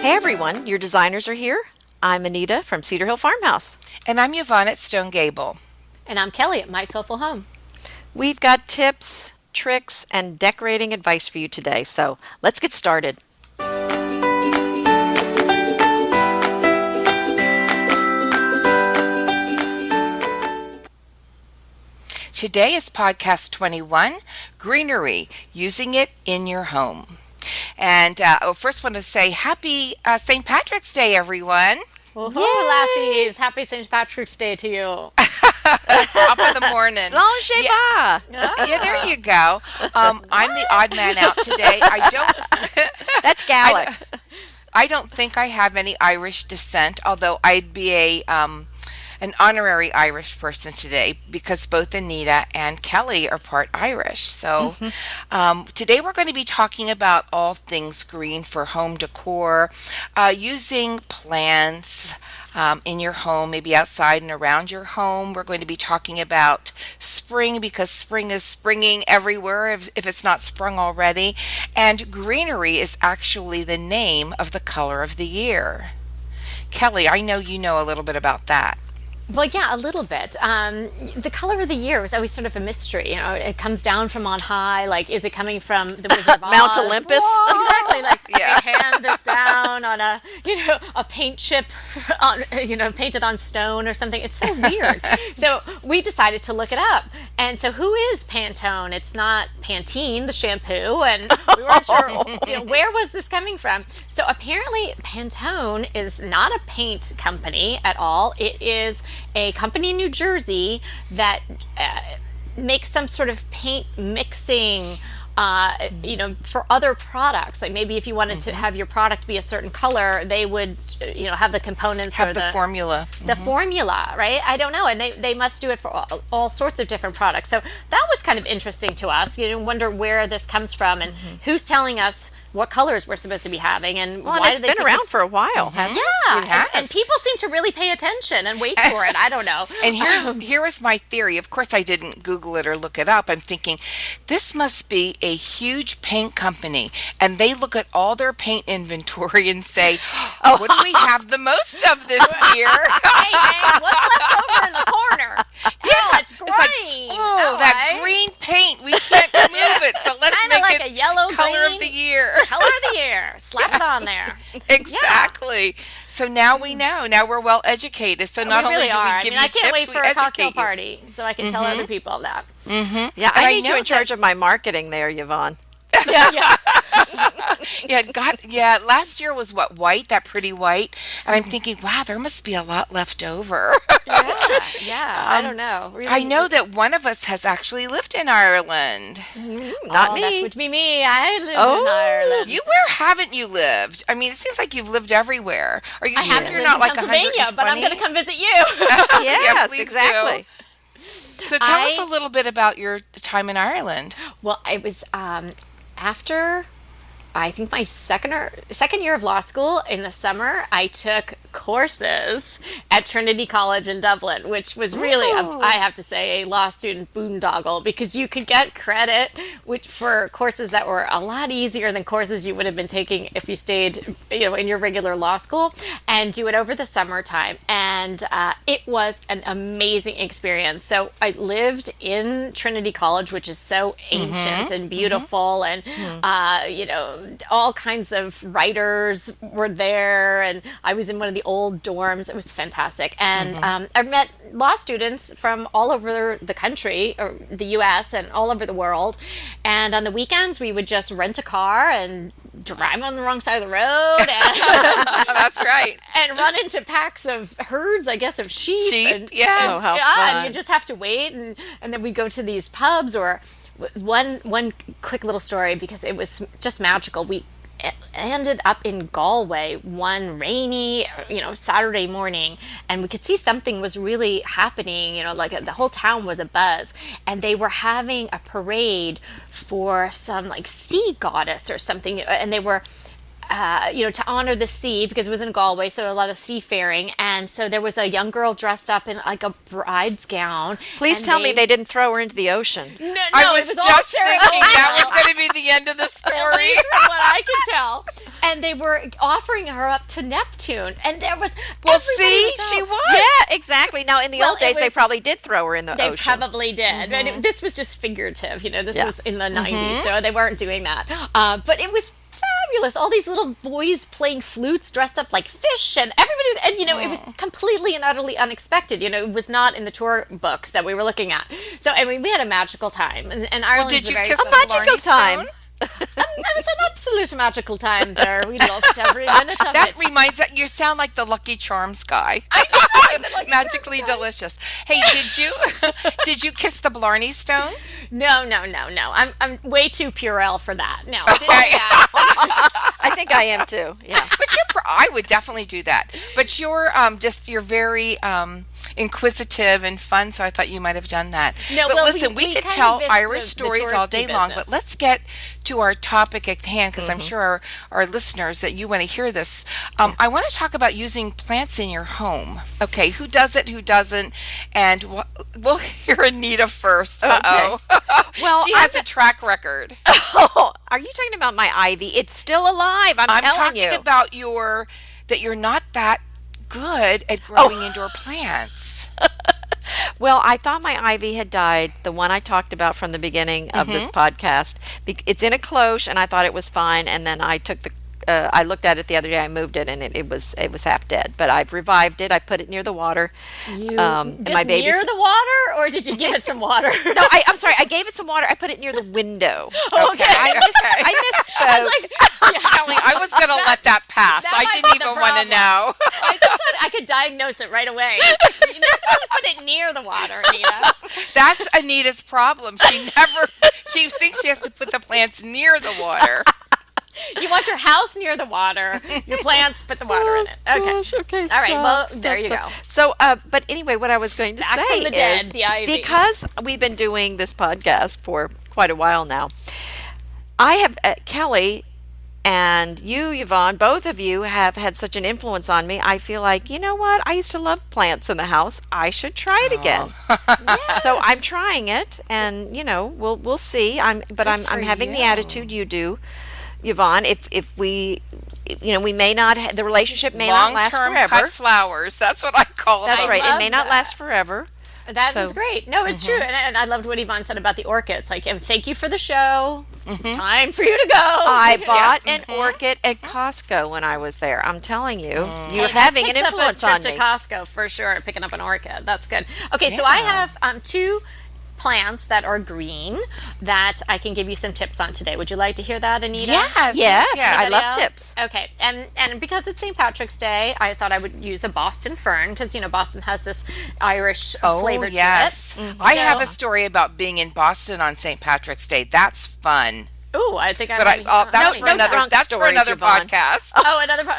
Hey everyone, your designers are here. I'm Anita from Cedar Hill Farmhouse. And I'm Yvonne at Stone Gable. And I'm Kelly at My Soulful Home. We've got tips, tricks, and decorating advice for you today, so let's get started. Today is podcast 21, Greenery, using it in your home. And first want to say happy St. Patrick's Day, everyone. Lassies, happy St. Patrick's Day to you. Top of the morning. Slán sé bá. Yeah, there you go. I'm the odd man out today. That's Gaelic. I don't think I have any Irish descent, although I'd be an honorary Irish person today because both Anita and Kelly are part Irish. So today we're going to be talking about all things green for home decor, using plants in your home, maybe outside and around your home. We're going to be talking about spring because spring is springing everywhere if it's not sprung already. And greenery is actually the name of the color of the year. Kelly, I know you know a little bit about that. Well, yeah, a little bit. The color of the year was always sort of a mystery. You know, it comes down from on high. Like, is it coming from the Wizard of Oz? Mount Olympus? Whoa, exactly. Like, they hand this down on a paint chip, painted on stone or something. It's so weird. So we decided to look it up. And so who is Pantone? It's not Pantene, the shampoo. And we weren't sure, where was this coming from? So apparently Pantone is not a paint company at all. It is a company in New Jersey that makes some sort of paint mixing, for other products. Like maybe if you wanted to have your product be a certain color, they would, have the components have the formula. The formula, right? I don't know. And they must do it for all sorts of different products. So that was kind of interesting to us. Wonder where this comes from and who's telling us what colors we're supposed to be having, and why it's been around for a while, hasn't it? Yeah, and people seem to really pay attention and wait for it. I don't know. And here is my theory. Of course, I didn't Google it or look it up. I'm thinking this must be a huge paint company, and they look at all their paint inventory and say, "What do we have the most of this year?" Hey, what's left over in the corner? Yeah, it's green. It's that green paint. We can't move it, so let's Kinda make like it a yellow color green of the year. Color of the year. Slap it on there. Exactly. Yeah. So now we know. Now we're well educated. So not we really only do are. we give you I can't tips, wait we for a cocktail educate you. party so I can tell other people that. Yeah, I need you in charge of my marketing there, Yvonne. Yeah. Last year was white, that pretty white, and I'm thinking, wow, there must be a lot left over. I don't know. Really, I know that one of us has actually lived in Ireland. Not me. That would be me. I lived in Ireland. Where haven't you lived? I mean, it seems like you've lived everywhere. Are you sure you're lived not in like Pennsylvania, 120? but I'm going to come visit you. Yes, please exactly. do. So tell us a little bit about your time in Ireland. Well, I was after, I think, my second year of law school in the summer, I took courses at Trinity College in Dublin, which was really, I have to say, a law student boondoggle because you could get credit for courses that were a lot easier than courses you would have been taking if you stayed, in your regular law school, and do it over the summertime. And it was an amazing experience. So I lived in Trinity College, which is so ancient and beautiful, and all kinds of writers were there, and I was in one of the old dorms. It was fantastic. And I met law students from all over the country, or the U.S., and all over the world. And on the weekends, we would just rent a car and drive on the wrong side of the road. And That's right. And run into packs of herds, I guess, of sheep. And, how fun. And you just have to wait. And then we go to these pubs, or one quick little story, because it was just magical. We ended up in Galway one rainy, Saturday morning, and we could see something was really happening, like the whole town was abuzz, and they were having a parade for some like sea goddess or something, and they were to honor the sea because it was in Galway, so a lot of seafaring. And so there was a young girl dressed up in like a bride's gown. Please and tell me they didn't throw her into the ocean. No, I was it was all just thinking that was ceremonial. going to be the end of the At story. least from what I could tell. And they were offering her up to Neptune. And there was Well, everybody see, was she out. was. Yeah, exactly. Now, in the Well, old days, it they was- probably did throw her in the They ocean. probably did. And this was just figurative. This Yeah. was in the 90s, so they weren't doing that. But it was fabulous. All these little boys playing flutes dressed up like fish, and everybody was, and it was completely and utterly unexpected. It was not in the tour books that we were looking at. So, I mean, we had a magical time. And Ireland did is a you very kiss A the magical Blarney time. Stone? That was an absolute magical time there. We loved every minute of That it. reminds that you sound like the Lucky Charms guy. Magically delicious. Hey, did you kiss the Blarney Stone? No. I'm way too Purell for that. No. Okay. I think I am too. Yeah. But I would definitely do that. But you're very inquisitive and fun, so I thought you might have done that. No, but well, listen, we we could kind of tell missed Irish the stories all day touristy long, business. but let's get to our topic at hand because I'm sure our listeners that you want to hear this. I want to talk about using plants in your home. Okay, who does it, who doesn't? And we'll hear Anita first. Uh-oh. Well, she has a track record. Oh, are you talking about my ivy? It's still alive. I'm telling talking you. about that you're not that good at growing indoor plants. Well, I thought my ivy had died, the one I talked about from the beginning of this podcast. It's in a cloche, and I thought it was fine, and then I took I looked at it the other day. I moved it, and it was half dead. But I've revived it. I put it near the water. Just my baby's near the water, or did you give it some water? No, I'm sorry. I gave it some water. I put it near the window. Okay. I misspoke. Kelly, I was going to let that pass. that I might didn't be the even want to problem. know. I just thought I could diagnose it right away. You not just put it near the water, Anita. That's Anita's problem. She thinks she has to put the plants near the water. You want your house near the water, your plants, put the water in it. Okay. Gosh, okay. All right, stop, well, stop, there you stop. go. So, but anyway, what I was going to Back say from the dead, is the ivy. because we've been doing this podcast for quite a while now, I have Kelly and you, Yvonne, both of you have had such an influence on me. I feel like, you know what? I used to love plants in the house. I should try it again. So I'm trying it, and we'll see. I'm for having the you. attitude you do, Yvonne. If we, we may not the relationship may not last Long-term forever. cut flowers. That's what I call That's them. right. It love may not that. last forever. That So- was great. No, it's true. And I loved what Yvonne said about the orchids. Like, thank you for the show. It's time for you to go. I bought an orchid at Costco when I was there. I'm telling you, you're having an Picks up a influence trip on to me. Costco for sure, picking up an orchid. That's good. Okay, so I have two plants that are green that I can give you some tips on today. Would you like to hear that, Anita? Yes. Yes, yes. I love Else? tips. Okay, and because it's St. Patrick's Day, I thought I would use a Boston fern because Boston has this Irish flavor yes. to it. I have So- a story about being in Boston on St. Patrick's Day. That's fun. Ooh, I think I. But that's No for another. drunk That's for stories, another Yvonne. podcast. Oh, another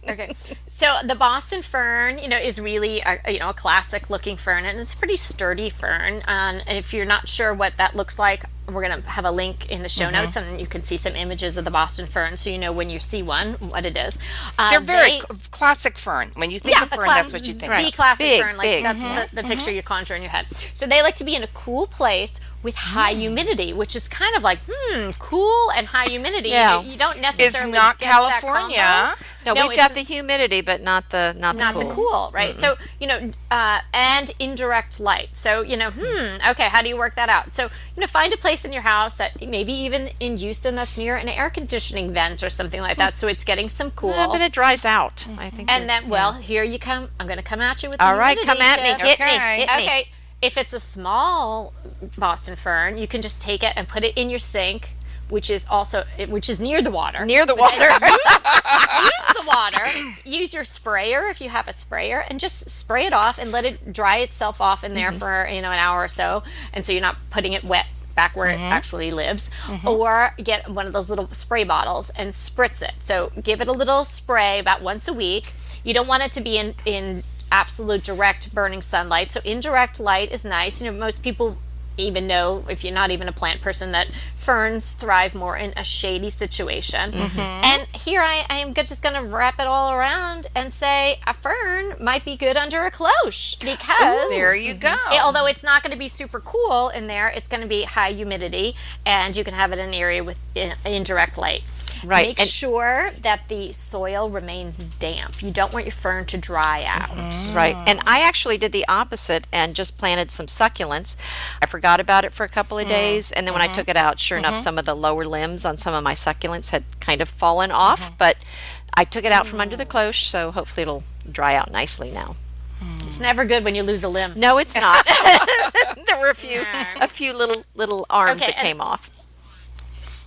okay. So the Boston fern, is really a classic looking fern, and it's a pretty sturdy fern. And if you're not sure what that looks like, we're gonna have a link in the show notes, and you can see some images of the Boston fern, so you know when you see one what it is. They're very classic fern. When you think of the fern, class- that's what you think The of. classic Big, fern, big. that's the picture you conjure in your head. So they like to be in a cool place with high humidity, which is kind of like cool and high humidity. Yeah. You don't It's necessarily not get that California. combo. No, No, we've it's got the humidity, but not the cool, right? So, and indirect light. So, okay, how do you work that out? So, find a place in your house that maybe even in Houston that's near an air conditioning vent or something like that, so it's getting some cool. But it dries out. I think. And then, here you come. I'm going to come at you with all the right, humidity come at me. tip. Hit me. Okay. Hit me. Okay, if it's a small Boston fern, you can just take it and put it in your sink, which is near the water. Near the water. Use the water. Use your sprayer if you have a sprayer, and just spray it off and let it dry itself off in there for an hour or so, and so you're not putting it wet back where it actually lives. Or get one of those little spray bottles and spritz it. So give it a little spray about once a week. You don't want it to be in absolute direct burning sunlight, so indirect light is nice. Most people even know, if you're not even a plant person, that ferns thrive more in a shady situation. And here I am just going to wrap it all around and say a fern might be good under a cloche because There you go. although it's not going to be super cool in there, it's going to be high humidity, and you can have it in an area with indirect light. Right. Make And sure that the soil remains damp. You don't want your fern to dry out. right. And I actually did the opposite and just planted some succulents. I forgot about it for a couple of days, and then when I took it out, sure enough, some of the lower limbs on some of my succulents had kind of fallen off, but I took it out from under the cloche, so hopefully it'll dry out nicely now. It's never good when you lose a limb. No, it's not. There were a few little arms Okay, that and- came off.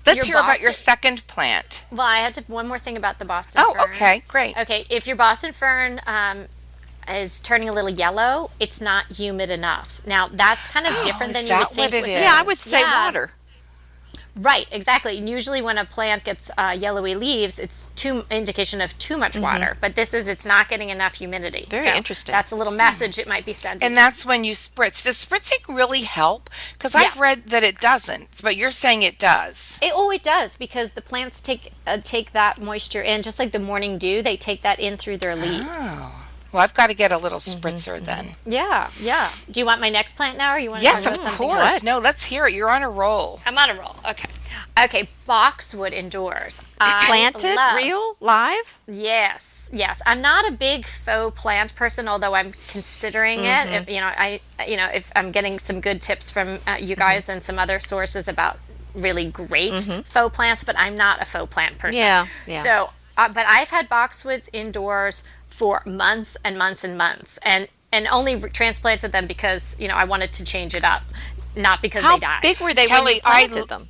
Let's Your hear about your Boston- second plant. Well, I had one more thing about the Boston Oh, fern. okay, great. Okay, if your Boston fern is turning a little yellow, it's not humid enough. Now, that's kind of different than is you would that think. what it with- is? Yeah, I would say Yeah. water. Right, exactly. And usually when a plant gets yellowy leaves, it's indication of too much water. But this is, it's not getting enough humidity. Very So interesting. That's a little message it might be sending. And that's when you spritz. Does spritzing really help? Because I've Yeah. read that it doesn't, but you're saying it does. It does, because the plants take that moisture in, just like the morning dew. They take that in through their leaves. Oh. Well, I've got to get a little spritzer then. Yeah, yeah. Do you want my next plant now, or you want to Yes, talk of about something course. else? No, let's hear it. You're on a roll. I'm on a roll. Okay. Okay, boxwood indoors. I Planted, love- real, live? Yes, yes. I'm not a big faux plant person, although I'm considering it. If, if I'm getting some good tips from you guys and some other sources about really great faux plants, but I'm not a faux plant person. Yeah, yeah. So, but I've had boxwoods indoors for months and months and months, and only transplanted them because I wanted to change it up, not because How they died. big were they when Kelly, you planted them?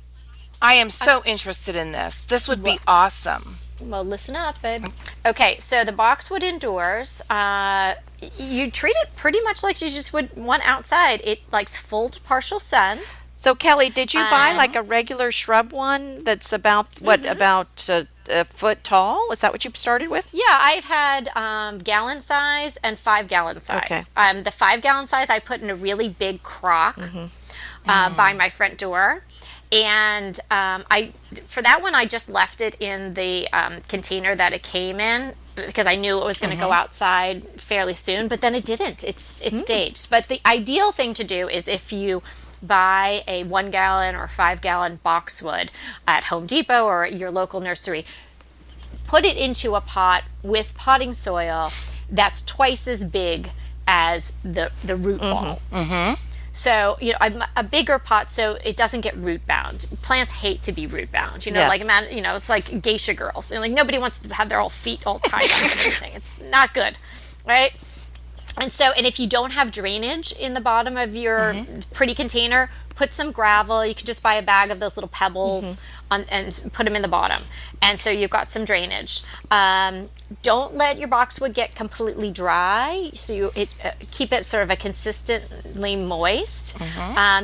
I am so interested in this. This would be awesome. Well, listen up, babe. Okay, so the boxwood indoors, you treat it pretty much like you just would one outside. It likes full to partial sun. So Kelly, did you buy like a regular shrub one that's about about a foot tall? Is that what you started with? Yeah, I've had gallon size and 5 gallon size. Okay. The 5 gallon size I put in a really big crock by my front door. And for that one, I just left it in the container that it came in because I knew it was going to go outside fairly soon, but then it didn't. It stayed. But the ideal thing to do is if you buy a 1 gallon or 5 gallon boxwood at Home Depot or your local nursery, put it into a pot with potting soil that's twice as big as the root ball. So, a bigger pot so it doesn't get root bound. Plants hate to be root bound. Yes. It's like geisha girls. Like nobody wants to have their whole feet all tied up and everything. It's not good, right? And if you don't have drainage in the bottom of your pretty container, put some gravel. You can just buy a bag of those little pebbles and put them in the bottom. And so you've got some drainage. Don't let your boxwood get completely dry. So keep it sort of a consistently moist.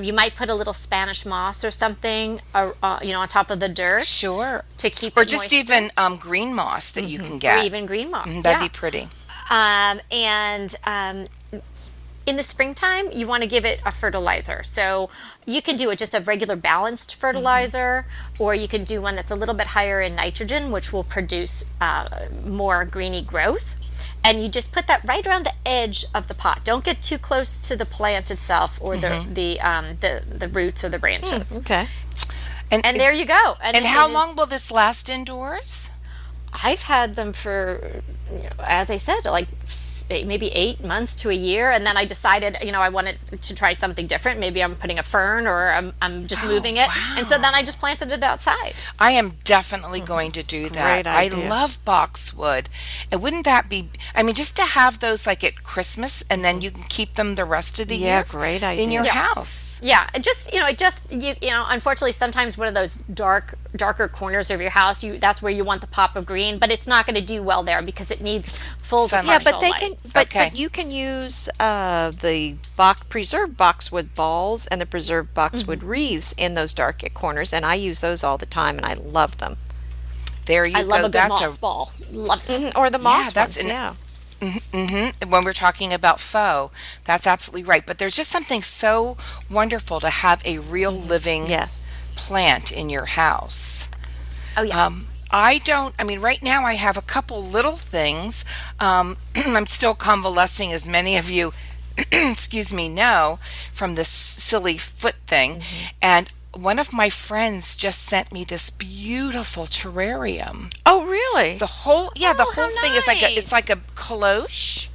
You might put a little Spanish moss or something, on top of the dirt. Sure. To keep Or it just moist. even green moss that you can get. Or even green moss. That'd yeah. be pretty. In the springtime, you want to give it a fertilizer. So you can do just a regular balanced fertilizer, or you can do one that's a little bit higher in nitrogen, which will produce more greeny growth. And you just put that right around the edge of the pot. Don't get too close to the plant itself or the roots or the branches. Okay. And there you go. And how long will this last indoors? I've had them for, as I said, like maybe 8 months to a year, and then I decided, I wanted to try something different. Maybe I'm putting a fern, or I'm just moving it, and so then I just planted it outside. I am definitely going to do that. Great idea. I love boxwood. And wouldn't that be, just to have those like at Christmas, and then you can keep them the rest of the Yeah, year great in your idea. house. Yeah, unfortunately, sometimes one of those darker corners of your house, that's where you want the pop of green, but it's not going to do well there because it needs full to Yeah, partial but they light. can. Okay. But you can use the preserved boxwood balls and the preserved boxwood wreaths in those dark corners, and I use those all the time, and I love them. There you I go. love a good That's moss ball. Love it. Or the moss that's ones. an- Yeah. When we're talking about faux, that's absolutely right. But there's just something so wonderful to have a real living Yes. plant in your house. Oh yeah. I mean, right now I have a couple little things. I'm still convalescing, as many of you, excuse me, know, from this silly foot thing. And one of my friends just sent me this beautiful terrarium. Oh, really? The Oh, whole how thing is it's like nice. a cloche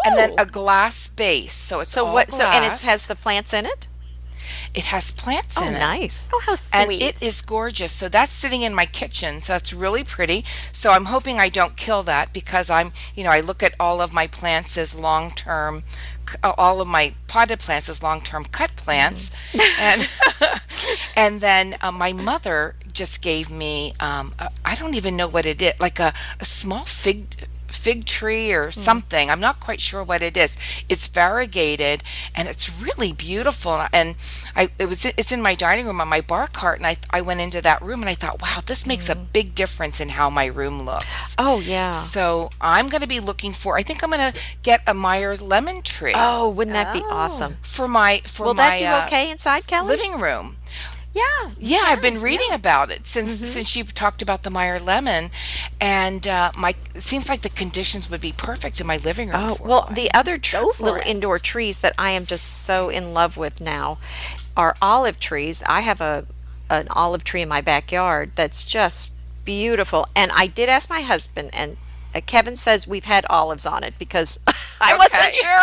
and then Ooh. a glass base. So it's So all what? So and it glass. has the plants in it? It has plants Oh, in it. nice. Oh, how And sweet. it is gorgeous. So that's sitting in my kitchen. So that's really pretty. So I'm hoping I don't kill that because I look at all of my plants as long term, all of my potted plants as long term cut plants. And and then my mother just gave me, I don't even know what it is, like a small fig tree or something. I'm not quite sure what it is. It's variegated and it's really beautiful. And it's in my dining room on my bar cart. And I went into that room and I thought, wow, this makes a big difference in how my room looks. Oh, yeah. So I'm going to be looking for. I think I'm going to get a Meyer lemon tree Oh, wouldn't that be Oh. awesome? for my Will that do okay inside, Kelly? living room. Yeah. Yeah, I've been reading about it since you talked about the Meyer lemon, and it seems like the conditions would be perfect in my living room. Oh, for well, one. the other Go for little it. indoor trees that I am just so in love with now are olive trees. I have an olive tree in my backyard that's just beautiful. And I did ask my husband, and Kevin says we've had olives on it because I wasn't Okay. sure.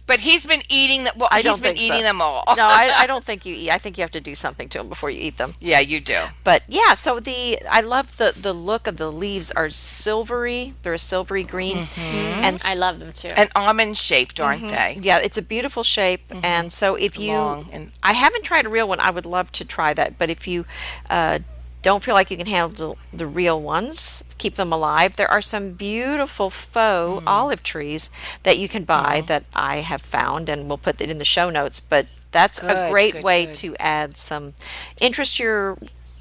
But he's been eating them. Well, I he's don't been think so. eating them all. No, I don't think you eat. I think you have to do something to them before you eat them. Yeah, you do. But yeah, so I love the look of the leaves are silvery. They're a silvery green, and I love them too. And almond shaped, aren't they? yeah, it's a beautiful shape. And so if you, Long and- I haven't tried a real one. I would love to try that. But if you don't feel like you can handle the real ones, keep them alive. There are some beautiful faux olive trees that you can buy that I have found, and we'll put it in the show notes. But that's a Good, great good, way good. to add some interest to your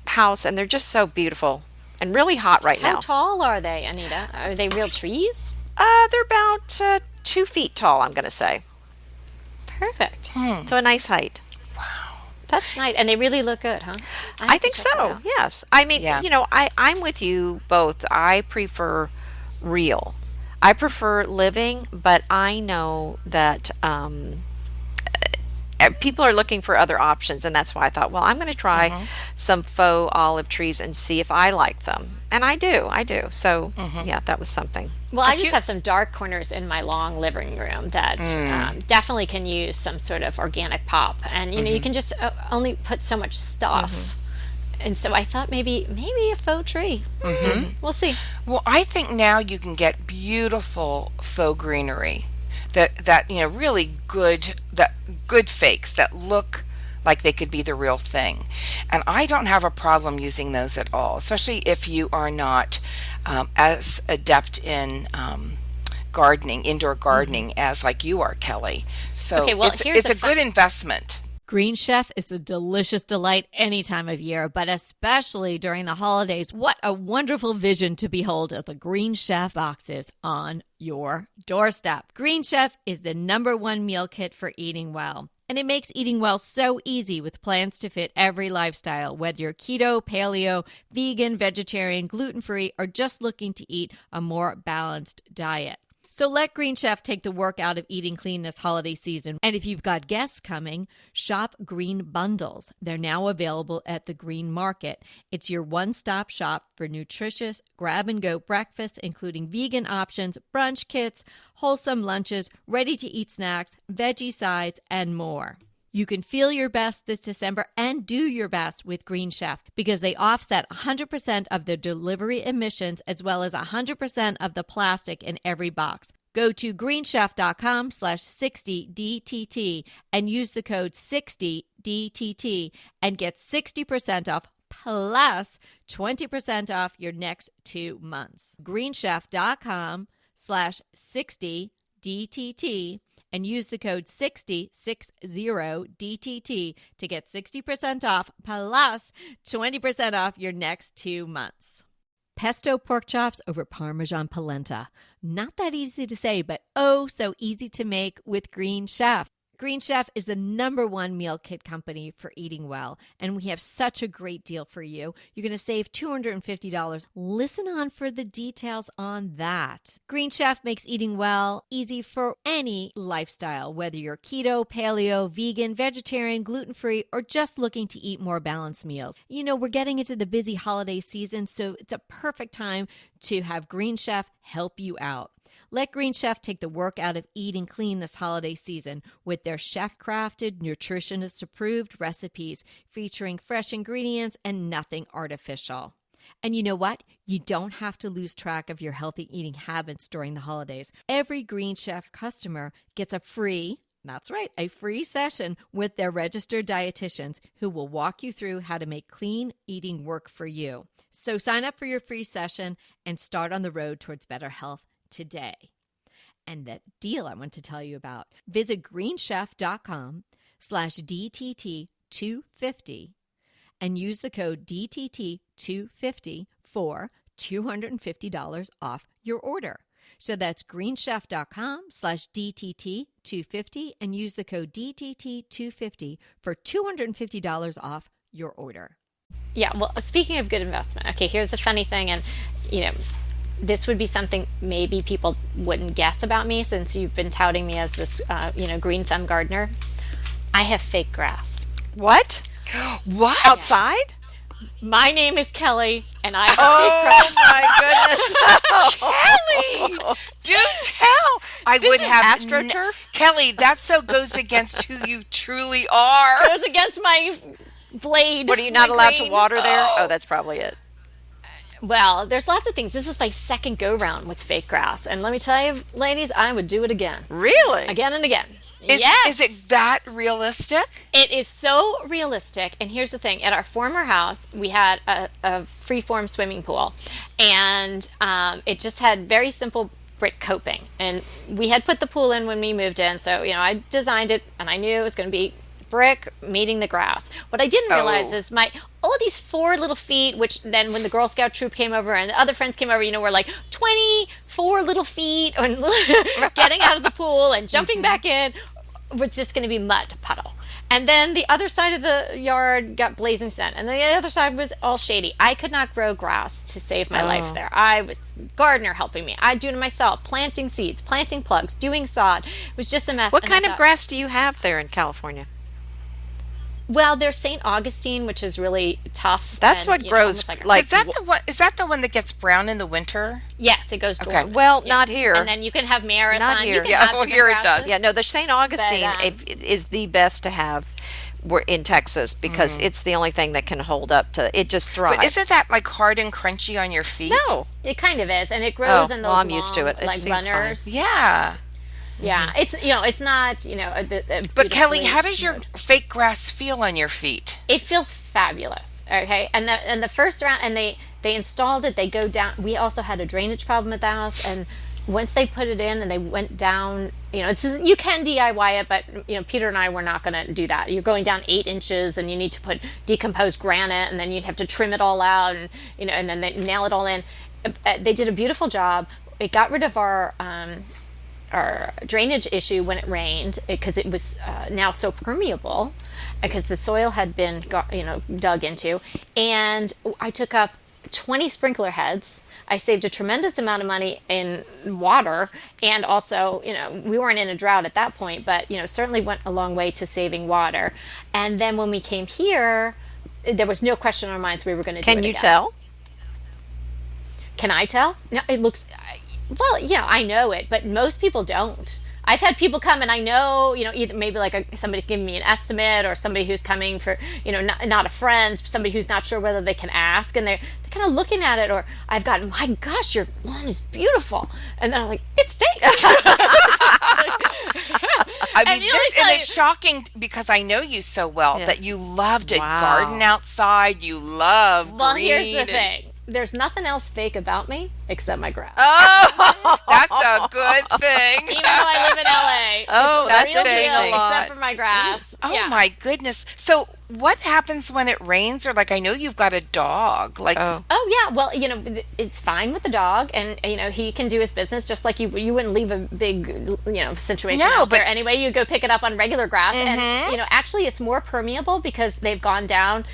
house, and they're just so beautiful and really hot right How now. tall are they, Anita? Are they real trees? They're about 2 feet tall, I'm going to say. Perfect. So a nice height. That's nice. And they really look good, huh? I have to think check that so. out. Yes. I mean, Yeah. I'm with you both. I prefer real. I prefer living, but I know that people are looking for other options, and that's why I thought, well, I'm going to try some faux olive trees and see if I like them. And I do. So, yeah, that was something. Well, I If just you- have some dark corners in my long living room that definitely can use some sort of organic pop. And, you can just only put so much stuff. And so I thought maybe a faux tree. We'll see. Well, I think now you can get beautiful faux greenery that really good fakes that look like they could be the real thing. And I don't have a problem using those at all, especially if you are not as adept in indoor gardening as like you are, Kelly. So Okay, well, here's it's the a good investment. Green Chef is a delicious delight any time of year, but especially during the holidays. What a wonderful vision to behold as the Green Chef boxes on your doorstep. Green Chef is the #1 meal kit for eating well. And it makes eating well so easy with plans to fit every lifestyle, whether you're keto, paleo, vegan, vegetarian, gluten-free, or just looking to eat a more balanced diet. So let Green Chef take the work out of eating clean this holiday season. And if you've got guests coming, shop Green Bundles. They're now available at the Green Market. It's your one-stop shop for nutritious grab-and-go breakfast, including vegan options, brunch kits, wholesome lunches, ready-to-eat snacks, veggie sides, and more. You can feel your best this December and do your best with Green Chef because they offset 100% of the delivery emissions as well as 100% of the plastic in every box. Go to greenchef.com/60DTT and use the code 60DTT and get 60% off plus 20% off your next 2 months. greenchef.com/60DTT and use the code 60DTT to get 60% off plus 20% off your next 2 months. Pesto pork chops over Parmesan polenta. Not that easy to say, but oh so easy to make with Green Chef. Green Chef is the #1 meal kit company for eating well, and we have such a great deal for you. You're going to save $250. Listen on for the details on that. Green Chef makes eating well easy for any lifestyle, whether you're keto, paleo, vegan, vegetarian, gluten-free, or just looking to eat more balanced meals. You know, we're getting into the busy holiday season, so it's a perfect time to have Green Chef help you out. Let Green Chef take the work out of eating clean this holiday season with their chef-crafted, nutritionist-approved recipes featuring fresh ingredients and nothing artificial. And you know what? You don't have to lose track of your healthy eating habits during the holidays. Every Green Chef customer gets a free session with their registered dietitians who will walk you through how to make clean eating work for you. So sign up for your free session and start on the road towards better health today. And that deal I want to tell you about, visit greenchef.com/DTT250 and use the code DTT250 for $250 off your order. So that's greenchef.com/DTT250 and use the code DTT250 for $250 off your order. Yeah, well, speaking of good investment, okay, here's the funny thing, and this would be something maybe people wouldn't guess about me since you've been touting me as this, green thumb gardener. I have fake grass. What? What? Outside? My name is Kelly, and I have fake grass. Oh my goodness. Kelly, do tell. I would have AstroTurf? Kelly, that so goes against who you truly are. Goes against my blade. What, are you not my allowed to grain. water there? Oh, that's probably it. Well, there's lots of things. This is my second go-round with fake grass. And let me tell you, ladies, I would do it again. Really? Again and again. Is it that realistic? It is so realistic. And here's the thing. At our former house, we had a free-form swimming pool. And it just had very simple brick coping. And we had put the pool in when we moved in. So, I designed it, and I knew it was going to be brick meeting the grass. What I didn't realize is all of these 4 little feet, which then when the Girl Scout troop came over and the other friends came over, were like 24 little feet and getting out of the pool and jumping back in was just going to be mud puddle. And then the other side of the yard got blazing sun, and the other side was all shady. I could not grow grass to save my life there. I was gardener helping me. I do it myself, planting seeds, planting plugs, doing sod. It was just a mess. What kind of grass do you have there in California? Well, there's St. Augustine, which is really tough. That's what grows like Is that the one that gets brown in the winter? Yes, it goes dormant. Well, not here. And then you can have marathon. Not here. You can Yeah, have well, different here it grasses. does. Yeah, no, the St. Augustine But, is the best to have in Texas because it's the only thing that can hold up to it. Just thrives. But isn't that like hard and crunchy on your feet? No. It kind of is, and it grows in those well, I'm long, used to it. It like seems runners. fine. Yeah. Yeah, it's it's not But Kelly, beautifully, how does your fake grass feel on your feet? It feels fabulous. Okay, and the first round, and they installed it. They go down. We also had a drainage problem at the house, and once they put it in and they went down, you can DIY it, but Peter and I were not going to do that. You're going down 8 inches, and you need to put decomposed granite, and then you'd have to trim it all out, and and then they nail it all in. They did a beautiful job. It got rid of our drainage issue when it rained because it was now so permeable because the soil had been dug into, and I took up 20 sprinkler heads. I saved a tremendous amount of money in water, and also we weren't in a drought at that point, but certainly went a long way to saving water. And then when we came here, there was no question in our minds we were going to do it Can you again. tell? Can I tell? No, it looks. Well, I know it, but most people don't. I've had people come, and I know, either maybe like somebody giving me an estimate, or somebody who's coming for, not a friend, somebody who's not sure whether they can ask, and they're kind of looking at it, or I've gotten, my gosh, your lawn is beautiful, and then I'm like, it's fake. I mean, it's shocking because I know you so well that you love to garden outside. You love Well, green. here's the thing. There's nothing else fake about me except my grass. Oh, that's a good thing. Even though I live in LA. Oh, it's that's the real deal, interesting. except for my grass. Oh Yeah. my goodness. So what happens when it rains? Or like, I know you've got a dog. Like, Oh, Oh yeah, well, it's fine with the dog, and he can do his business just like you wouldn't leave a big situation no, out but there anyway. You go pick it up on regular grass, and actually it's more permeable because they've gone down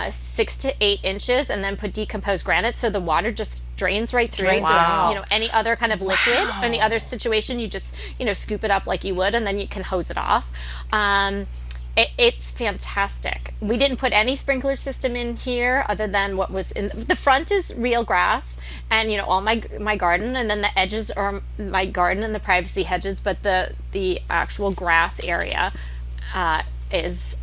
6 to 8 inches and then put decomposed granite, so the water just drains right through. Drains So Wow. any other kind of liquid in the other situation, you just scoop it up like you would, and then you can hose it off. It's fantastic. We didn't put any sprinkler system in here other than what was in the front is real grass, and all my garden, and then the edges are my garden and the privacy hedges, but the actual grass area is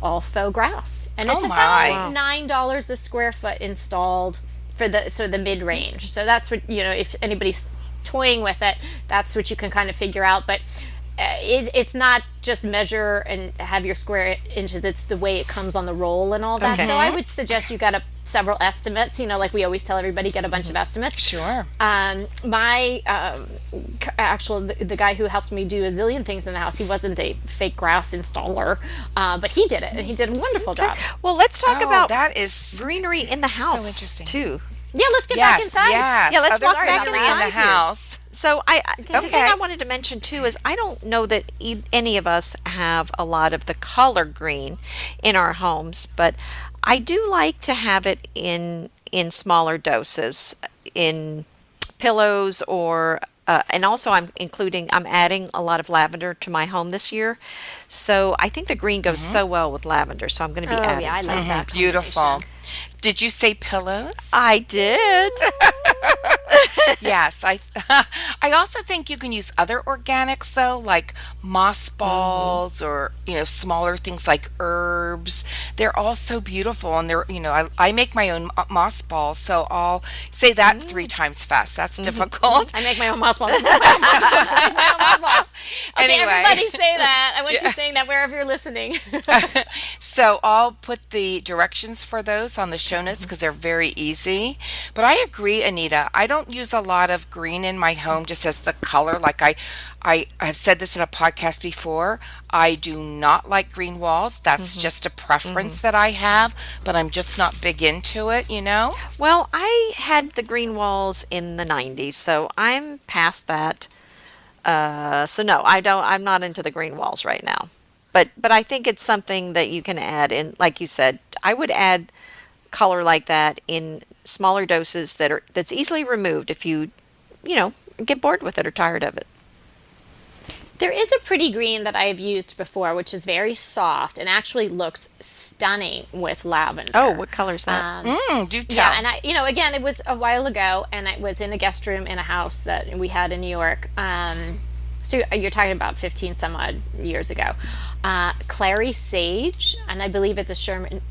all faux grass, and it's Oh my. about $9 a square foot installed for the mid range. So that's what if anybody's toying with it, that's what you can kind of figure out. But it's not just measure and have your square inches, it's the way it comes on the roll and all that. Okay. So I would suggest you got several estimates, like we always tell everybody, get a bunch of estimates. sure. My the guy who helped me do a zillion things in the house, he wasn't a fake grass installer, but he did it, and he did a wonderful job. well, let's talk Oh, about that is greenery in the house interesting. too. Yeah, let's get back inside. Yes. Yeah, let's Other walk than back greenery inside in the here. house. So the thing Okay. I wanted to mention too is I don't know that any of us have a lot of the color green in our homes, but I do like to have it in smaller doses in pillows or and also I'm adding a lot of lavender to my home this year. So I think the green goes so well with lavender, so I'm going to be Oh adding yeah, I some. love that. Beautiful. combination. Did you say pillows? I did. Yes, I also think you can use other organics though, like moss balls or smaller things like herbs. They're all so beautiful, and I make my own moss balls, so I'll say that 3 times fast. That's difficult. I make my own moss balls. I make my own moss balls. Okay, Anyway. everybody say that. I want you saying that wherever you're listening. So I'll put the directions for those on the show notes because they're very easy. But I agree, Anita. I don't use a lot of green in my home just as the color. Like I have said this in a podcast before. I do not like green walls. That's just a preference that I have, but I'm just not big into it. Well, I had the green walls in the 90s, so I'm past that. So no, I'm not into the green walls right now. But I think it's something that you can add in, like you said. I would add color like that in smaller doses that's easily removed if you get bored with it or tired of it. There is a pretty green that I have used before, which is very soft and actually looks stunning with lavender. Oh, what color is that? Do tell. Yeah, and again, it was a while ago, and it was in a guest room in a house that we had in New York. So you're talking about 15 some odd years ago. Clary Sage, and I believe it's a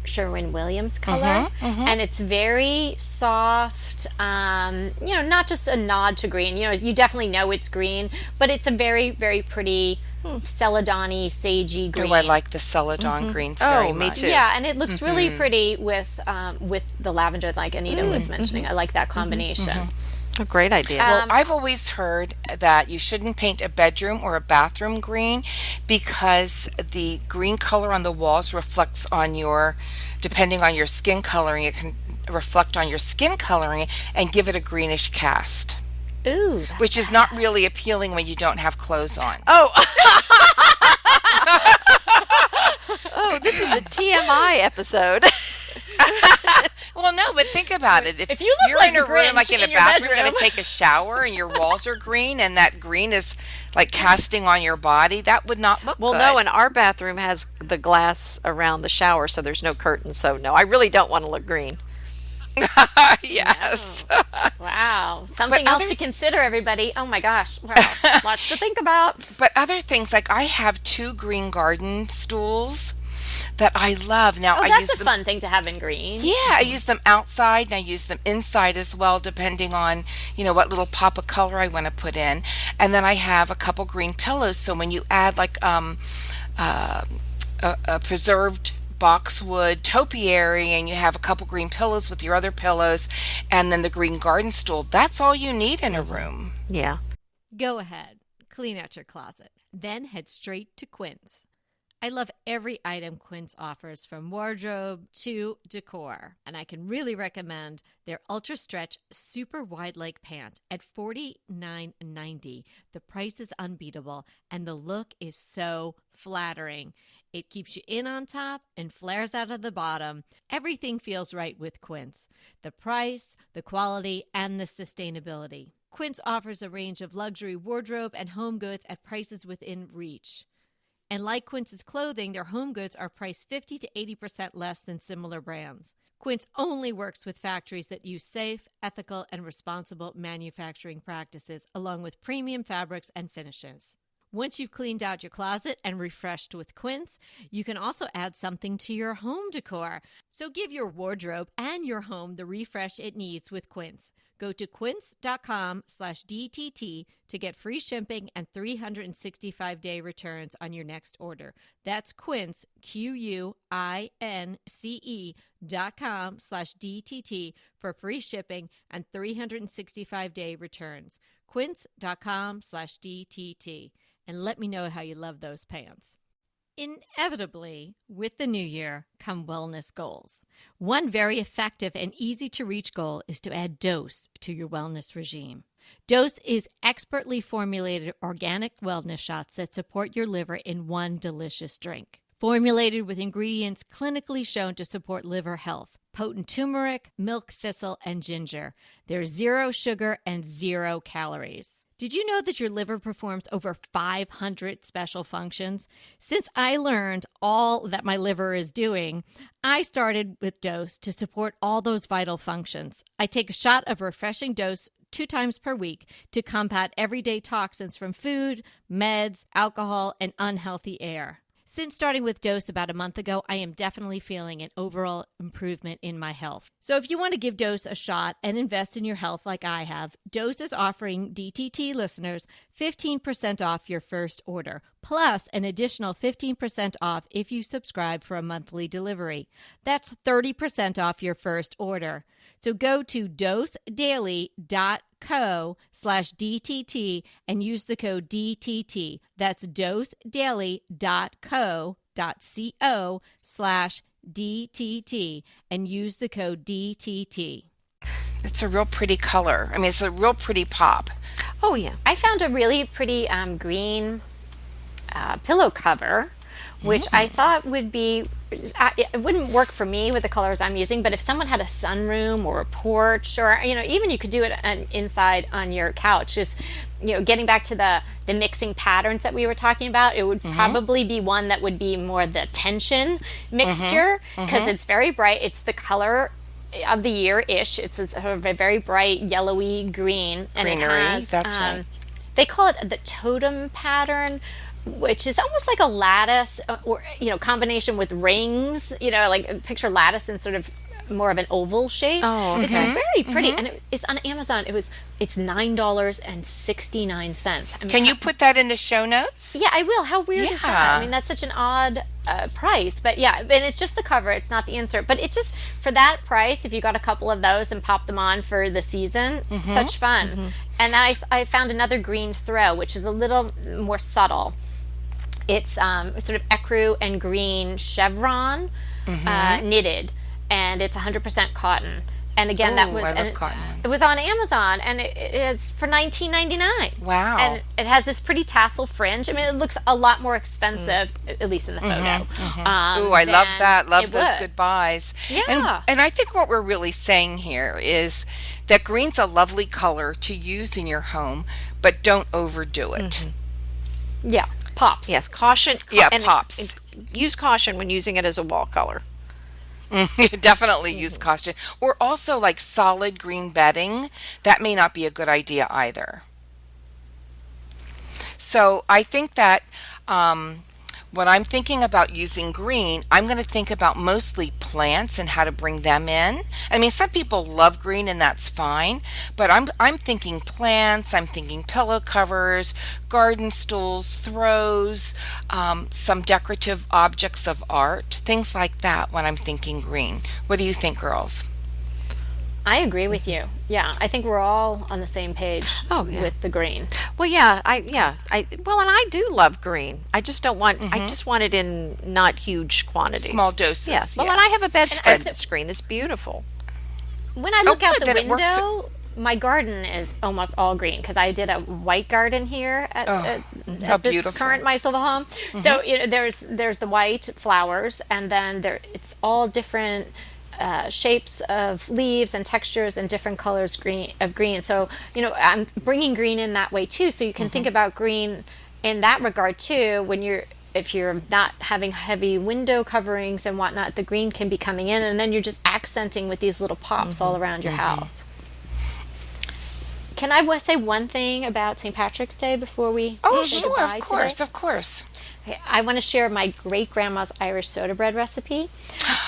Sherwin-Williams color, and it's very soft. Not just a nod to green. You definitely know it's green, but it's a very, very pretty celadon-y, sagey green. Oh, I like the celadon greens very Oh, me much. too. Yeah, and it looks really pretty with the lavender, like Anita was mentioning. I like that combination. A great idea. Well, I've always heard that you shouldn't paint a bedroom or a bathroom green because the green color on the walls reflects on depending on your skin coloring, it can reflect on your skin coloring and give it a greenish cast, Ooh, which is not really appealing when you don't have clothes on. Oh. Oh, this is the TMI episode. Well, no, but think about it. If you look you're like in a the room, like Grinch in a in your bathroom, going bedroom. to take a shower and your walls are green and that green is like casting on your body, that would not look Well, good. no, and our bathroom has the glass around the shower, so there's no curtain. So no, I really don't want to look green. Yes. wow. Something But else to others- consider, everybody. Oh my gosh. Wow. Lots to think about. But other things, like I have 2 green garden stools that I love. Now, Oh, I that's use a them. fun thing to have in green. Yeah, I use them outside and I use them inside as well, depending on, what little pop of color I want to put in. And then I have a couple green pillows. So when you add like a preserved boxwood topiary and you have a couple green pillows with your other pillows and then the green garden stool, that's all you need in a room. Yeah. Go ahead, clean out your closet, then head straight to Quinn's. I love every item Quince offers, from wardrobe to decor, and I can really recommend their Ultra Stretch Super Wide Leg Pant at $49.90. The price is unbeatable, and the look is so flattering. It keeps you in on top and flares out of the bottom. Everything feels right with Quince. The price, the quality, and the sustainability. Quince offers a range of luxury wardrobe and home goods at prices within reach. And like Quince's clothing, their home goods are priced 50 to 80% less than similar brands. Quince only works with factories that use safe, ethical, and responsible manufacturing practices, along with premium fabrics and finishes. Once you've cleaned out your closet and refreshed with Quince, you can also add something to your home decor. So give your wardrobe and your home the refresh it needs with Quince. Go to quince.com/DTT to get free shipping and 365-day returns on your next order. That's Quince, QUINCE.com/DTT for free shipping and 365-day returns. Quince.com/DTT. And let me know how you love those pants. Inevitably, with the new year come wellness goals. One very effective and easy to reach goal is to add Dose to your wellness regime. Dose is expertly formulated organic wellness shots that support your liver in one delicious drink. Formulated with ingredients clinically shown to support liver health: potent turmeric, milk thistle, and ginger. There's 0 sugar and 0 calories. Did you know that your liver performs over 500 special functions? Since I learned all that my liver is doing, I started with Dose to support all those vital functions. I take a shot of refreshing Dose 2 times per week to combat everyday toxins from food, meds, alcohol, and unhealthy air. Since starting with Dose about a month ago, I am definitely feeling an overall improvement in my health. So if you want to give Dose a shot and invest in your health like I have, Dose is offering DTT listeners 15% off your first order, plus an additional 15% off if you subscribe for a monthly delivery. That's 30% off your first order. So go to dosedaily.co/DTT and use the code DTT. That's dosedaily.co.co/DTT and use the code DTT. It's a real pretty color. I mean, it's a real pretty pop. Oh, yeah. I found a really pretty green pillow cover, which I thought would be, it wouldn't work for me with the colors I'm using, but if someone had a sunroom or a porch, or, even you could do it inside on your couch, just, getting back to the mixing patterns that we were talking about, it would probably be one that would be more the tension mixture, because it's very bright. It's the color of the year-ish. It's a sort of a very bright yellowy green, and Greenery, it has, that's right. They call it the totem pattern, which is almost like a lattice, or combination with rings. Like picture lattice in sort of more of an oval shape. Oh, okay. It's very pretty, and it's on Amazon. It's $9.69. Can you put that in the show notes? Yeah, I will. How weird is that? Yeah. I mean, that's such an odd price, but yeah, and it's just the cover. It's not the insert, but it's just for that price. If you got a couple of those and pop them on for the season, such fun. And then I found another green throw, which is a little more subtle. It's sort of ecru and green chevron knitted, and it's 100% cotton. And again, I love cotton ones. it was on Amazon, and it's for $19.99. Wow. And it has this pretty tassel fringe. I mean, it looks a lot more expensive, at least in the photo. Ooh, I love that. Love those would. good buys. Yeah. And I think what we're really saying here is that green's a lovely color to use in your home, but don't overdo it. Yeah, pops. Yes, caution. Yeah, and pops. Use caution when using it as a wall color. Definitely use caution. Or also like solid green bedding. That may not be a good idea either. So I think that when I'm thinking about using green, I'm going to think about mostly plants and how to bring them in. I mean, some people love green and that's fine, but I'm thinking plants, I'm thinking pillow covers, garden stools, throws, some decorative objects of art, things like that when I'm thinking green. What do you think, girls? I agree with you. Yeah, I think we're all on the same page Oh, yeah. with the green. Well, well, and I do love green. I just want it in not huge quantities. Small doses, Yes. Well, yeah. and I have a bedspread so- screen that's beautiful. When I Oh, look out good, the then it works. window, my garden is almost all green because I did a white garden here How at this beautiful. current Mysova home. So there's the white flowers, and then it's all different shapes of leaves and textures and different colors green. So I'm bringing green in that way too. So you can think about green in that regard too. If you're not having heavy window coverings and whatnot, the green can be coming in, and then you're just accenting with these little pops all around your house. Can I say one thing about St. Patrick's Day before we Oh, say sure, goodbye of course, today? of course. Okay, I want to share my great grandma's Irish soda bread recipe.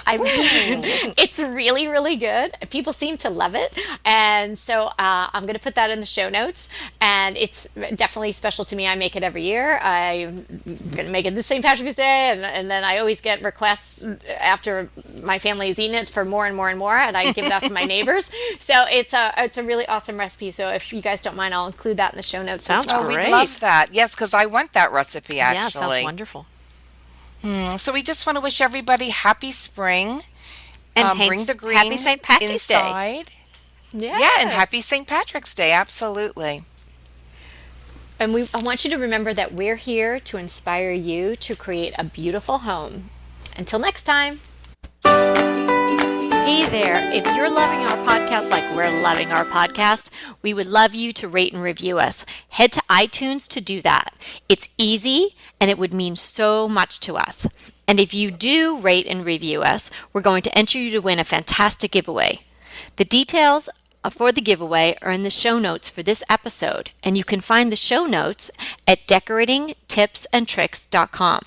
It's really, really good. People seem to love it. And so I'm going to put that in the show notes. And it's definitely special to me. I make it every year. I'm going to make it this St. Patrick's Day. And then I always get requests after my family has eaten it for more and more and more. And I give it out to my neighbors. So it's a really awesome recipe. So if you guys don't mind, I'll include that in the show notes. Sounds Oh, great. we'd love that. Yes, because I want that recipe, actually. Yeah, it sounds wonderful. So we just want to wish everybody happy spring. And Bring the green happy St. Patrick's Day. inside. Yes. Yeah, and happy St. Patrick's Day. Absolutely. And I want you to remember that we're here to inspire you to create a beautiful home. Until next time. Hey there. If you're loving our podcast like we're loving our podcast, we would love you to rate and review us. Head to iTunes to do that. It's easy and it would mean so much to us. And if you do rate and review us, we're going to enter you to win a fantastic giveaway. The details for the giveaway are in the show notes for this episode, and you can find the show notes at decoratingtipsandtricks.com.